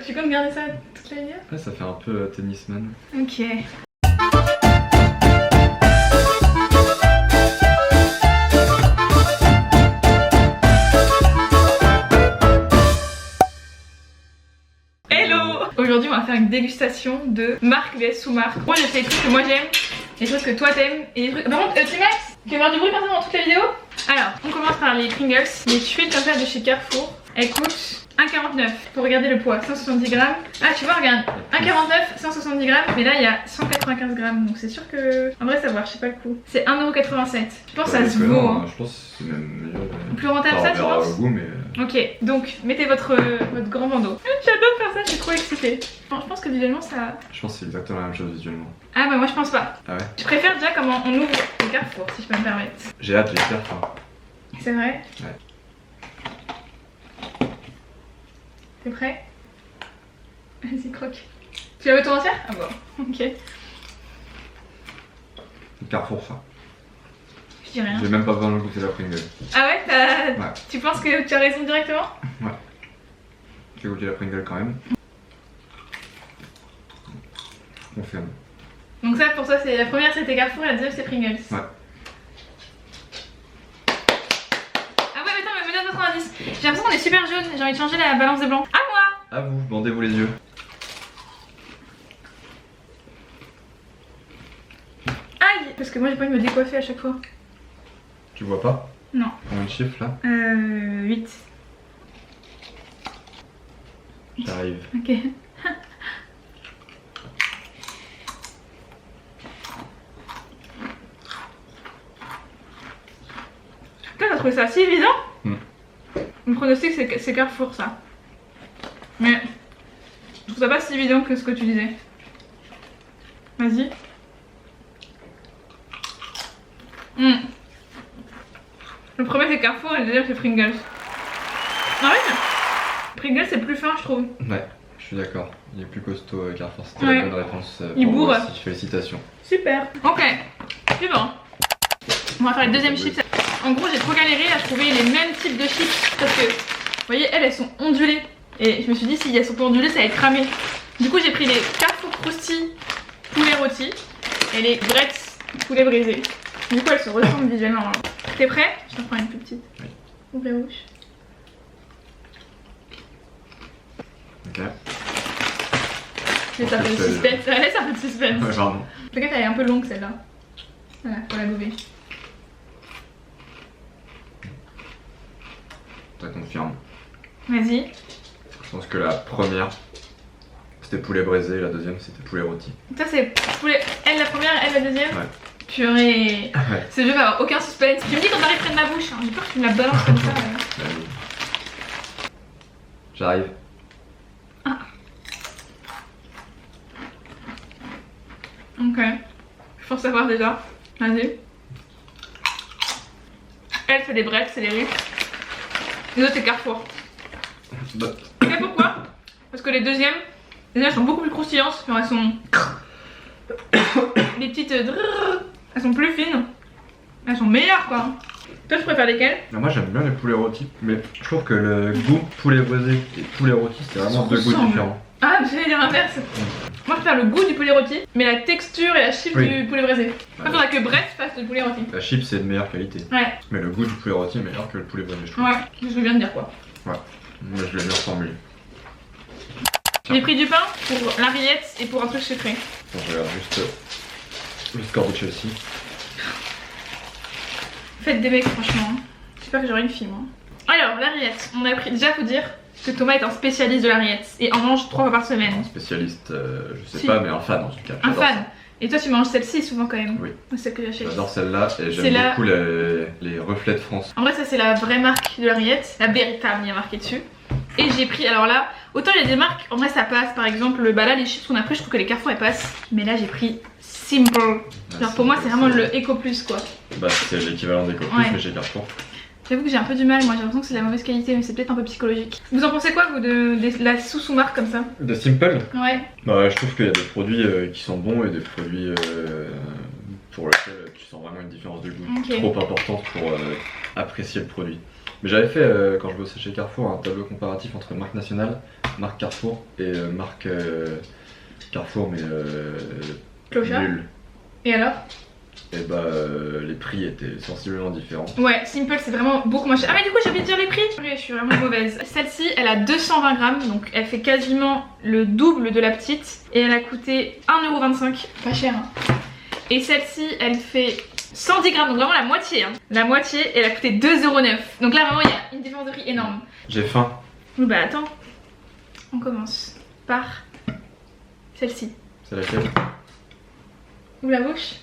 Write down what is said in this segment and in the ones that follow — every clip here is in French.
Tu comptes garder ça toute la vidéo? Ouais, ça fait un peu tennisman. Ok. Hello! Aujourd'hui on va faire une dégustation de marque vs sous-marque. Moi j'ai fait les trucs que moi j'aime, les trucs que toi t'aimes et les trucs... Par contre, T-Max, tu vas faire du bruit personne dans toute la vidéo? Alors, on commence par les Pringles, les tuiles comme ça de chez Carrefour. Elles coûtent 1,49 pour regarder le poids, 170 grammes. Ah tu vois, regarde, 1,49, 170 grammes, mais là il y a 195 grammes, donc c'est sûr que... En vrai savoir, je sais pas le coût. C'est 1,87€. Je pense que ça se vaut. Hein. Je pense que c'est même meilleur. Plus rentable ça, tu penses? Goût, mais... Ok, donc mettez votre grand bandeau. J'adore faire ça, je suis trop excitée. Bon, je pense que visuellement ça... Je pense que c'est exactement la même chose visuellement. Ah bah moi je pense pas. Ah ouais? Je préfère déjà comment on ouvre le Carrefour, si je peux me permettre. J'ai hâte, j'espère. Enfin... C'est vrai? Ouais. T'es prêt? Vas-y, croque. Tu la veux tout entière? Ah bon, ok. Carrefour ça. Je dis rien. J'ai même pas besoin de goûter la Pringle. Ah ouais, Ouais. Tu penses que tu as raison directement? Ouais. J'ai goûté la Pringle quand même. Je confirme. Donc ça pour toi c'est la première c'était Carrefour et la deuxième c'est Pringles. Ouais. Ah ouais attends mais me donne 90. J'ai l'impression qu'on est super jaune, j'ai envie de changer la balance de blanc. À moi! À vous, bandez-vous les yeux. Aïe! Parce que moi j'ai pas envie de me décoiffer à chaque fois. Tu vois pas? Non. Combien de chiffres là? 8. J'arrive. Ok. T'as trouvé ça si évident? Mon pronostic c'est Carrefour ça. Mais je trouve ça pas si évident que ce que tu disais. Vas-y. Le premier c'est Carrefour et le deuxième c'est Pringles. Ah ouais, Pringles c'est plus fin je trouve. Ouais, je suis d'accord. Il est plus costaud Carrefour, c'était Ouais. la bonne réponse. Il pour moi bourre. aussi. Félicitations. Super. Ok, suivant. On va faire les deuxièmes chips. En gros j'ai trop galéré à trouver les mêmes types de chips parce que vous voyez elles sont ondulées. Et je me suis dit si elles sont pas ondulées ça va être cramé. Du coup j'ai pris les Carrefour Krusty poulet rôti et les Bretz poulet brisé. Du coup elles se ressemblent visuellement. T'es prêt? Je t'en prends une plus petite. Oui. Ouvre la bouche. Ok. Laisse un peu de suspense. Laisse un peu de suspense. Ouais, pardon. En tout cas elle est un peu longue celle-là. Voilà, faut la gober. Ça confirme. Vas-y. Je pense que la première c'était poulet braisé et la deuxième c'était poulet rôti. Ça c'est poulet. Elle la première, elle la deuxième. Ouais. Purée. Ouais. Ce jeu va avoir aucun suspense. Tu me dis quand t'arrives près de ma bouche. Hein. J'ai peur que tu me la balances comme ça. J'arrive. Ok. Je pense savoir déjà. Vas-y. Elle c'est des Bretz, c'est des riz. Les autres c'est Carrefour. Bah. Tu sais pourquoi? Parce que les deuxièmes elles sont beaucoup plus croustillantes. Genre elles sont... Les petites... Elles sont plus fines. Elles sont meilleures quoi. Toi tu préfères lesquelles? Moi j'aime bien les poulets rôtis, mais je trouve que le goût poulet braisé et poulet rôti c'est vraiment deux goûts différents. Ah, j'allais dire l'inverse. Moi je préfère le goût du poulet rôti, mais la texture et la chip du poulet braisé. Il faudrait que Bref fasse le poulet rôti. La chip c'est de meilleure qualité. Ouais. Mais le goût du poulet rôti est meilleur que le poulet braisé je trouve. Ouais, c'est ce que je viens de dire quoi. Ouais. Moi je l'ai bien formulé. J'ai pris du pain pour la rillette et pour un truc sucré. Attends, je regarde juste le score de Chelsea. Faites des mecs franchement. J'espère que j'aurai une fille moi. Alors la rillette, on a pris, déjà faut dire que Thomas est un spécialiste de la rillette et en mange 3 fois par semaine. Spécialiste, je sais Si. pas, mais un fan en tout cas. Un J'adore fan. ça. Et toi tu manges celle-ci souvent quand même. Oui. C'est celle que j'achète. J'adore celle-là et C'est j'aime la- beaucoup les reflets de France. En vrai ça c'est la vraie marque de la rillette, la véritable, il y a marqué dessus. Et j'ai pris, alors là, autant il y a des marques, en vrai ça passe, par exemple, bah là les chips qu'on a pris, je trouve que les Carrefour elles passent. Mais là j'ai pris Simple. Genre pour moi c'est vraiment le Eco Plus quoi. Bah c'est l'équivalent d'Eco Plus Ouais. mais chez Carrefour. J'avoue que j'ai un peu du mal, moi j'ai l'impression que c'est de la mauvaise qualité, mais c'est peut-être un peu psychologique. Vous en pensez quoi vous de la sous-marque comme ça? De Simple? Ouais. Bah je trouve qu'il y a des produits qui sont bons et des produits pour lesquels tu sens vraiment une différence de goût Ok. trop importante pour apprécier le produit. Mais j'avais fait, quand je bossais chez Carrefour, un tableau comparatif entre marques nationales marque Carrefour et marque Carrefour mais Clochard. nul. Et alors? Et bah les prix étaient sensiblement différents. Ouais, Simple c'est vraiment beaucoup moins cher. Ah mais du coup j'ai oublié de dire les prix. Je suis vraiment mauvaise. Celle-ci elle a 220 grammes donc elle fait quasiment le double de la petite. Et elle a coûté 1,25€. Pas cher hein. Et celle-ci elle fait 110 grammes donc vraiment la moitié hein. La moitié et elle a coûté 2,09€. Donc là vraiment il y a une différence de prix énorme. J'ai faim. Oui bah attends. On commence par celle-ci. C'est laquelle? Ouvre la bouche.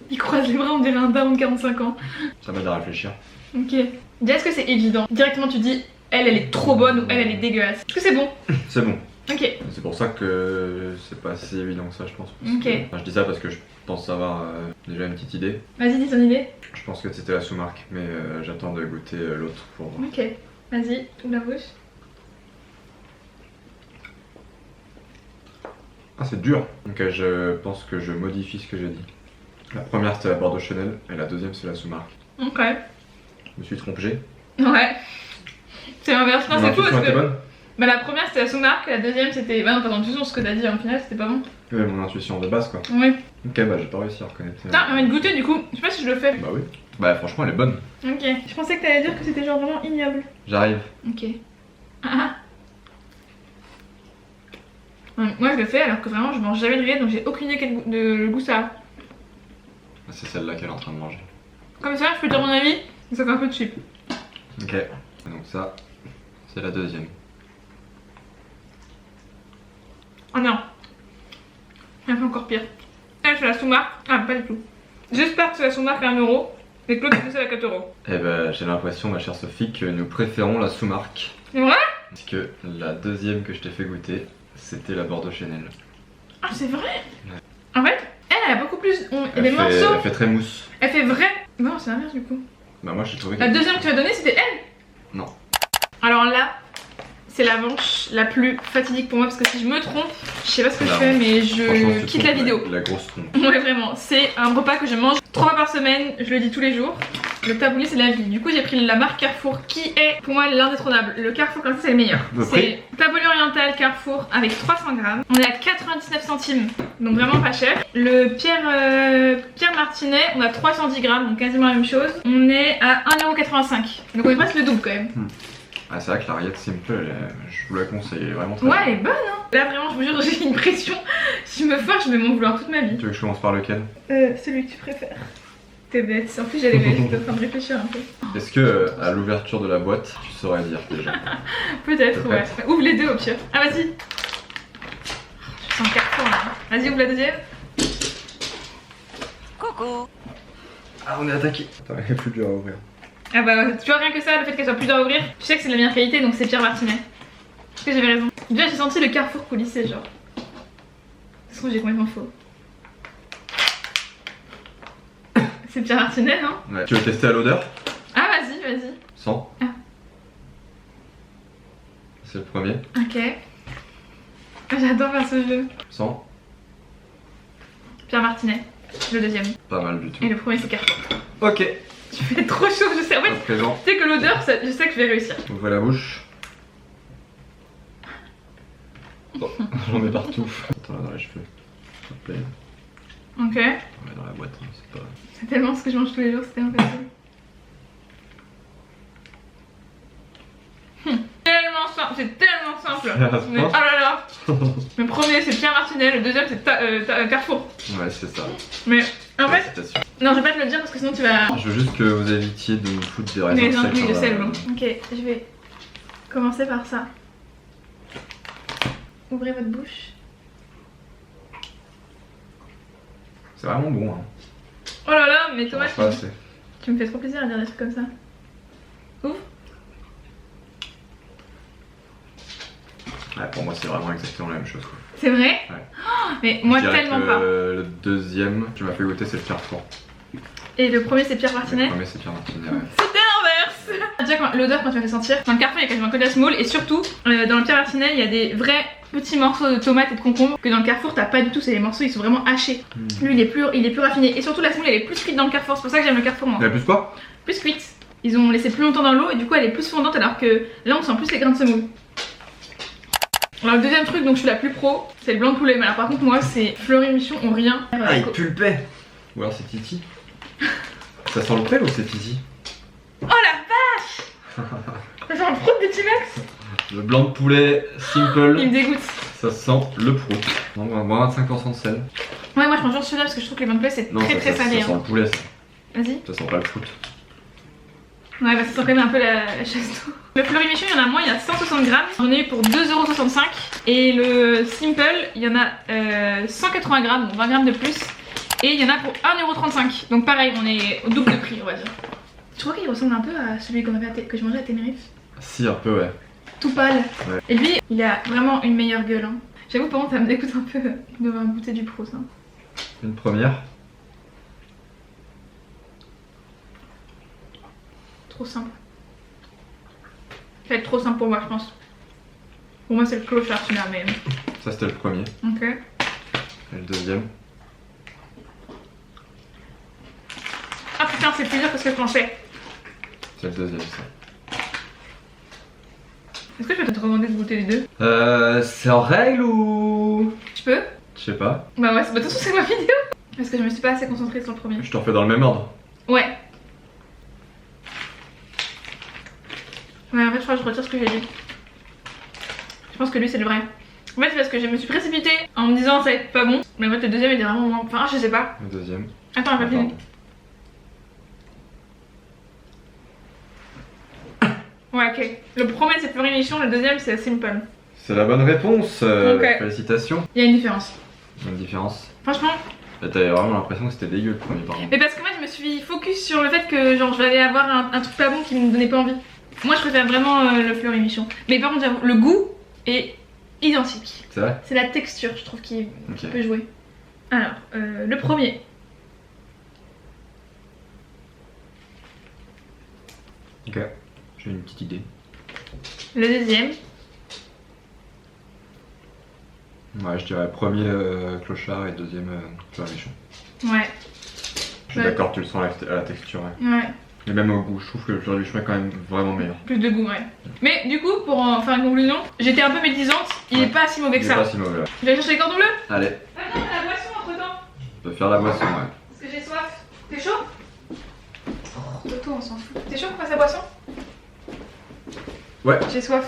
Il croise les bras, on dirait un daron de 45 ans. Ça m'aide à réfléchir. Ok. Dis, est-ce que c'est évident? Directement tu dis, elle est trop bonne ou elle est dégueulasse. Est-ce que c'est bon? C'est bon. Ok. C'est pour ça que c'est pas si évident que ça, je pense. Parce Ok. que- enfin, je dis ça parce que je pense avoir déjà une petite idée. Vas-y, dis ton idée. Je pense que c'était la sous-marque, mais j'attends de goûter l'autre pour voir. Ok. Vas-y, ouvre la bouche. Ah, c'est dur. Donc je pense que je modifie ce que j'ai dit. La première c'était la Bordeaux Chanel et la deuxième c'est la sous-marque. Ok. Je me suis trompé. Ouais. C'est l'inverse. Non, c'est fou parce était que. bonne? Bah, la première c'était la sous-marque, la deuxième c'était. Bah, non, t'as intuition, ce que t'as dit en final c'était pas bon. Ouais, mon intuition de base quoi. Oui. Ok, bah j'ai pas réussi à reconnaître. Tiens, j'ai envie de goûter du coup. Je sais pas si je le fais. Bah oui. Bah franchement elle est bonne. Ok. Je pensais que t'allais dire que c'était genre vraiment ignoble. J'arrive. Ok. Ah. Ouais, moi je le fais alors que vraiment je mange jamais de rillettes donc j'ai aucune idée quel goût, le goût ça a. C'est celle-là qu'elle est en train de manger. Comme ça je peux dire mon avis, ça fait un peu cheap. Ok. Et donc ça, c'est la deuxième. Oh non. Elle fait encore pire. Elle c'est la sous-marque. Ah pas du tout. J'espère que c'est la sous-marque à 1€. Et Claude c'est à 4€. Eh bah j'ai l'impression ma chère Sophie que nous préférons la sous-marque. C'est vrai? Parce que la deuxième que je t'ai fait goûter, c'était la Bordeaux Chanel. Ah c'est vrai? Ouais. En fait, elle a beaucoup plus. Il y a des Elle morceaux. fait très mousse. Elle fait vrai. Non c'est l'inverse du coup. Bah moi j'ai trouvé La que... deuxième que tu as donnée c'était elle? Non. Alors là, c'est la manche la plus fatidique pour moi parce que si je me trompe, je sais pas ce que je Non. fais mais Franchement, je tu quitte trompes, la vidéo. La grosse trompe. Ouais vraiment, c'est un repas que je mange 3 fois par semaine, je le dis tous les jours. Le taboulé c'est la vie. Du coup j'ai pris la marque Carrefour qui est pour moi l'indétrônable. Le Carrefour comme ça c'est le meilleur. Le prix C'est taboulé oriental Carrefour avec 300 grammes. On est à 99 centimes, donc vraiment pas cher. Le Pierre Martinet, on a 310 grammes, donc quasiment la même chose. On est à 1,85€. Donc on est presque le double quand même. Ah c'est vrai que la rillette simple, je vous la conseille, elle est vraiment très Ouais bonne. elle est bonne hein. Là vraiment je vous jure j'ai une pression. Si je me foire je vais m'en vouloir toute ma vie. Tu veux que je commence par lequel? Celui que tu préfères. T'es bête, en plus j'étais en train de réfléchir un peu. Est-ce que à l'ouverture de la boîte, tu saurais dire déjà? Peut-être, T'es ouais. prête? Ouvre les deux au pire. Ah vas-y. Je sens le carton là. Vas-y ouvre la deuxième. Coucou. Ah on est attaqué. Attends, elle est plus dure à ouvrir. Ah bah tu vois rien que ça, le fait qu'elle soit plus dure à ouvrir, tu sais que c'est de la meilleure qualité donc c'est Pierre Martinet. Est-ce que j'avais raison? Déjà j'ai senti le Carrefour coulisser genre. Ça se trouve j'ai complètement faux. C'est Pierre Martinet hein? Ouais. Tu veux tester à l'odeur? Ah vas-y, vas-y. Sans. Ah. C'est le premier. Ok. Ah, j'adore faire ce jeu. Sans. Pierre Martinet, le deuxième. Pas mal du tout. Et le premier c'est Carrefour. Ok. Tu fais trop chaud, je sais. En fait, À présent, tu sais que l'odeur, je sais que je vais réussir. ouvrez la bouche. Oh, j'en mets partout. Attends là dans les cheveux. S'il te plaît. Ok. Ouais, dans la boîte, hein, c'est pas. C'est tellement ce que je mange tous les jours, c'était impossible. Tellement simple, c'est tellement simple. À ce Mais, point oh là là. Le premier c'est Pierre Martinet, le deuxième c'est Carrefour. Ouais, c'est ça. Mais en fait, Félicitations. non, je vais pas te le dire parce que sinon tu vas. Je veux juste que vous évitiez de me foutre des raisins Mais de non, sel oui, sur je la- sais, bon. Ok, je vais commencer par ça. Ouvrez votre bouche. C'est vraiment bon, hein. Oh là là, mais J'en Thomas, mange pas assez. tu me fais trop plaisir à dire des trucs comme ça. Ouvre. Ouais, pour moi, c'est vraiment exactement la même chose, quoi. C'est vrai? Ouais. Oh, mais moi Je dirais tellement que pas. Le deuxième, tu m'as fait goûter, c'est le Carrefour. Et le premier c'est Pierre Le Martinet. premier, c'est Pierre Martinet, ouais. C'était l'inverse. Déjà l'odeur quand tu m'as fait sentir, dans le Carrefour il y a quasiment que de la semoule et surtout dans le Pierre Martinet il y a des vrais petits morceaux de tomates et de concombres que dans le Carrefour t'as pas du tout, c'est les morceaux ils sont vraiment hachés. Lui il est plus raffiné et surtout la semoule elle est plus cuite dans le Carrefour, c'est pour ça que j'aime le Carrefour moi. Il y a plus quoi? Plus cuite. ils ont laissé plus longtemps dans l'eau et du coup elle est plus fondante alors que là on sent plus les grains de semoule. Alors le deuxième truc, donc je suis la plus pro, c'est le blanc de poulet. Mais alors par contre moi c'est Fleury Michon ou rien. Ah il pue le paix. Ou alors c'est Titi. Ça sent le paix ou c'est Titi? Oh la vache. Ça sent le prout des T-Max. Le blanc de poulet simple. Il me dégoûte. Ça sent le prout. Donc on va 25% de sel. Ouais moi je mange toujours celui-là parce que je trouve que les blancs de poulet c'est très salé. Ça sent le poulet ça. Vas-y. Ça sent pas le prout. Ouais bah ça sent quand même un peu la chasse d'eau. Le Fleury Michon il y en a moins, il y a 160 grammes. J'en ai eu pour 2,65 €. Et le Simple il y en a 180 grammes, donc 20 grammes de plus. Et il y en a pour 1,35 €. Donc pareil, on est au double de prix on va dire. Tu crois qu'il ressemble un peu à celui que je mangeais à Tenerife? Si un peu ouais. Tout pâle. Ouais. Et lui il a vraiment une meilleure gueule. Hein. J'avoue par contre ça me dégoûte un peu de devoir goûter du pro ça. Une première. Trop simple. Ça va être trop simple pour moi je pense. Pour moi c'est le clochard celui-là mais... Ça c'était le premier. Ok. Et le deuxième. Ah putain c'est plus dur que ce que je pensais. C'est le deuxième ça. Est-ce que je peux te demander de goûter les deux? C'est en règle ou... Je peux? Je sais pas. Bah ouais, de toute façon c'est ma vidéo. Parce que je me suis pas assez concentrée sur le premier. Je t'en fais dans le même ordre. Ouais. Ouais en fait je crois que je retire ce que j'ai dit. Je pense que lui c'est le vrai. En fait c'est parce que je me suis précipitée en me disant ça va être pas bon. Mais en fait le deuxième était vraiment bon. Enfin je sais pas. Le deuxième. Attends elle va fini. Ouais ok. Le premier c'est Fleury Michon, le deuxième c'est Simple. C'est la bonne réponse. Ok. Félicitations. Il y a une différence. Il y a une différence. Franchement. T'avais vraiment l'impression que c'était dégueu le premier par contre. Mais parce que moi je me suis focus sur le fait que genre je vais aller avoir un truc pas bon qui me donnait pas envie. Moi je préfère vraiment le Fleury Michon. Mais par contre j'avoue, le goût est identique. C'est vrai? C'est la texture je trouve qui peut jouer. Alors, le premier. Ok, j'ai une petite idée. Le deuxième. Ouais, je dirais premier clochard et deuxième Fleury Michon. Ouais. Je suis d'accord, tu le sens à la texture. Ouais. Ouais. Et même au goût, je trouve que le Fleury Michon est quand même vraiment meilleur. Plus de goût, ouais. Mais du coup, pour en faire une conclusion, j'étais un peu médisante. Il est pas si mauvais que Il ça. est pas si mauvais. Ouais. Je vais aller chercher les cordons bleus. Allez, Attends, la boisson entre temps. on peut faire la boisson, ouais. Parce que j'ai soif. T'es chaud? Oh, Toto, on s'en fout. T'es chaud qu'on fasse la boisson? Ouais. J'ai soif.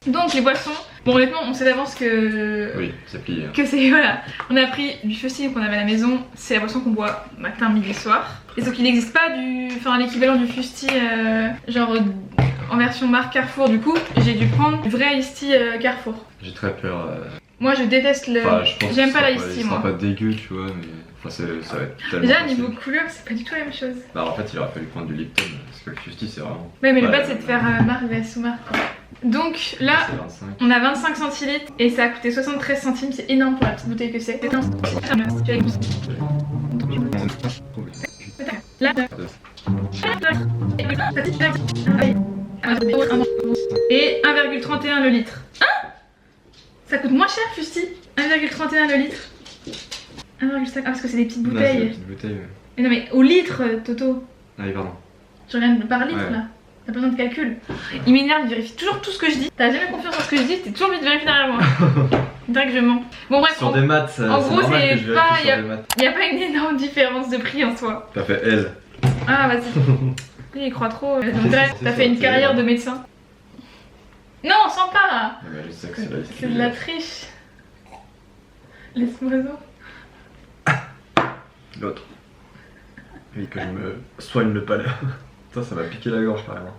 Donc les boissons, bon honnêtement on sait d'avance que... Oui, c'est plié. Hein. Que c'est, voilà. On a pris du Fusti qu'on avait à la maison, c'est la boisson qu'on boit matin, midi, soir. Et sauf qu'il n'existe pas l'équivalent du Fusti genre en version marque Carrefour. Du coup j'ai dû prendre du vrai iced tea Carrefour. J'ai très peur. Moi je déteste le... Enfin, j'aime pas la iced tea moi. Ça sera pas dégueu tu vois mais... Enfin, ça va être tellement Déjà facile. niveau couleur c'est pas du tout la même chose. Bah en fait il aurait fallu prendre du Lipton parce que le Fusti c'est vraiment... Ouais mais le bad c'est de faire marque vs sous marque. Donc là on a 25 centilitres et ça a coûté 73 centimes, c'est énorme pour la petite bouteille que c'est. Et 1,31 le litre. Hein? Ça coûte moins cher Fusti. 1,31 le litre. 1,5. Ah parce que c'est des petites bouteilles. Non, des petites bouteilles ouais. Mais non mais au litre Toto. Allez pardon. Je regarde par litre ouais. là. T'as pas besoin de calcul. Il m'énerve, il vérifie toujours tout ce que je dis. T'as jamais confiance en ce que je dis, t'es toujours envie de vérifier derrière moi. Il dirait que je mens. Bon bref. Sur des maths, en gros c'est pas... Il y a pas une énorme différence de prix en soi. T'as fait L. Ah vas-y. Lui il croit trop. Donc t'as fait une carrière de médecin. Non, on sent pas. Ah bah, je sais que c'est de la triche. Laisse-moi ça. L'autre. Oui, que je me soigne le palais. Putain, ça m'a piqué la gorge carrément.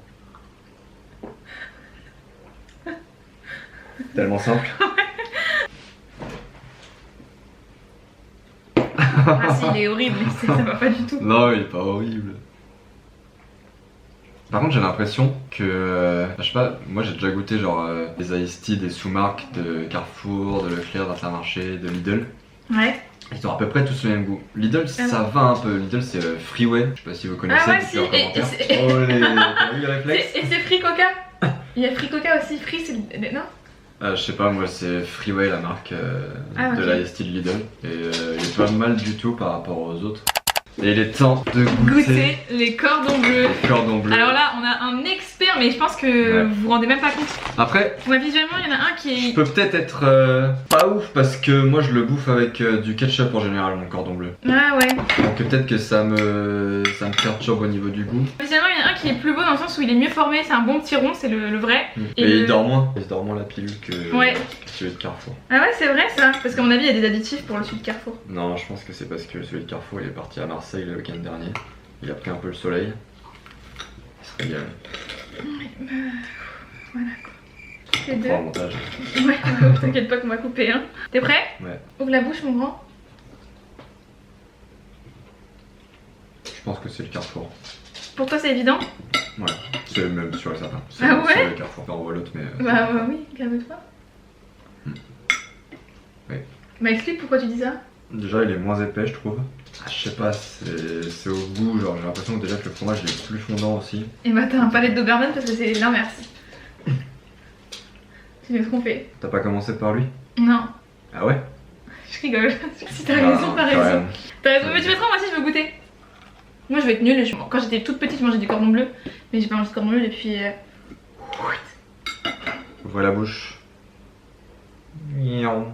Tellement simple. Ah si, il est horrible, mais ça va pas du tout. Non, il est pas horrible. Par contre, j'ai l'impression que, je sais pas, moi j'ai déjà goûté genre des iced tea, des sous-marques de Carrefour, de Leclerc, d'Intermarché, de Lidl. Ouais. Ils ont à peu près tous le même goût. Lidl, ça va un peu. Lidl, c'est Freeway. Je sais pas si vous connaissez. Ah ouais, si. Oh les, t'as vu les réflexes? Et c'est Free Coca. Il y a Free Coca aussi. Free, c'est non? Je sais pas, moi c'est Freeway la marque okay. de l'iced tea de Lidl. Et il est pas mal du tout par rapport aux autres. Et il est temps de Goûter les cordons bleus. les cordons bleus. Alors là, on a un expert, mais je pense que vous vous rendez même pas compte. Après, Ouais, visuellement, il y en a un qui est. je peux peut-être être pas ouf parce que moi je le bouffe avec du ketchup en général, mon cordon bleu. Ah ouais. Donc peut-être que ça me perturbe au niveau du goût. Visuellement, il y en a un qui est plus beau dans le sens où il est mieux formé. C'est un bon petit rond, c'est le vrai. Et le- il dort moins. Il dort moins la pilule que Ouais. celui de Carrefour. Ah ouais, c'est vrai ça. Parce qu'à mon avis, il y a des additifs pour le sud de Carrefour. Non, je pense que c'est parce que celui de Carrefour il est parti à Marseille le week-end dernier. Il a pris un peu le soleil. Il se régale. Voilà quoi. Les deux. Pour un montage. Ouais, t'inquiète pas qu'on va couper. Hein. T'es prêt? Ouais. Ouvre la bouche, mon grand. Je pense que c'est le Carrefour. Pour toi, c'est évident? Ouais. C'est même sûr et certain. C'est Ah ouais le Carrefour. On voit l'autre, mais. Bah oui, calme-toi. Oui. Bah explique pourquoi tu dis ça. Déjà, il est moins épais, je trouve. Ah, je sais pas, c'est au goût. Genre, j'ai l'impression que déjà que le fromage il est plus fondant aussi. Et bah t'as un palais de Doberman parce que c'est l'inverse. Tu m'es trompé. T'as pas commencé par lui? Non, Ah ouais? je rigole. Si t'as Ah, raison, t'as quand raison. même. T'as raison, mais tu mettras, moi aussi je veux goûter. Moi je vais être nulle. Quand j'étais toute petite, je mangeais du cordon bleu. Mais j'ai pas mangé de cordon bleu depuis. Ouvre la bouche. Miaou.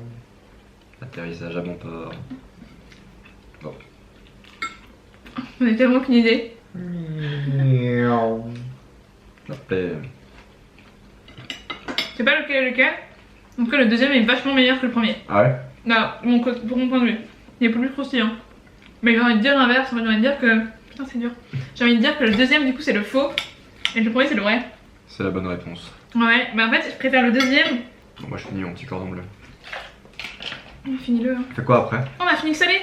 Atterrissage à bon port. On a tellement qu'une idée. Miaou. Après, Je sais pas lequel est lequel. En tout cas, le deuxième est vachement meilleur que le premier. ah ouais? Non, pour mon point de vue. Il est plus croustillant. Mais j'ai envie de dire l'inverse. J'ai envie de dire que. Putain, c'est dur. J'ai envie de dire que le deuxième, du coup, c'est le faux. Et le premier, c'est le vrai. C'est la bonne réponse. Ouais, bah en fait, je préfère le deuxième. Bon, moi je finis mon petit cordon bleu. Finis-le. Hein. On fait quoi après? On a fini le salé.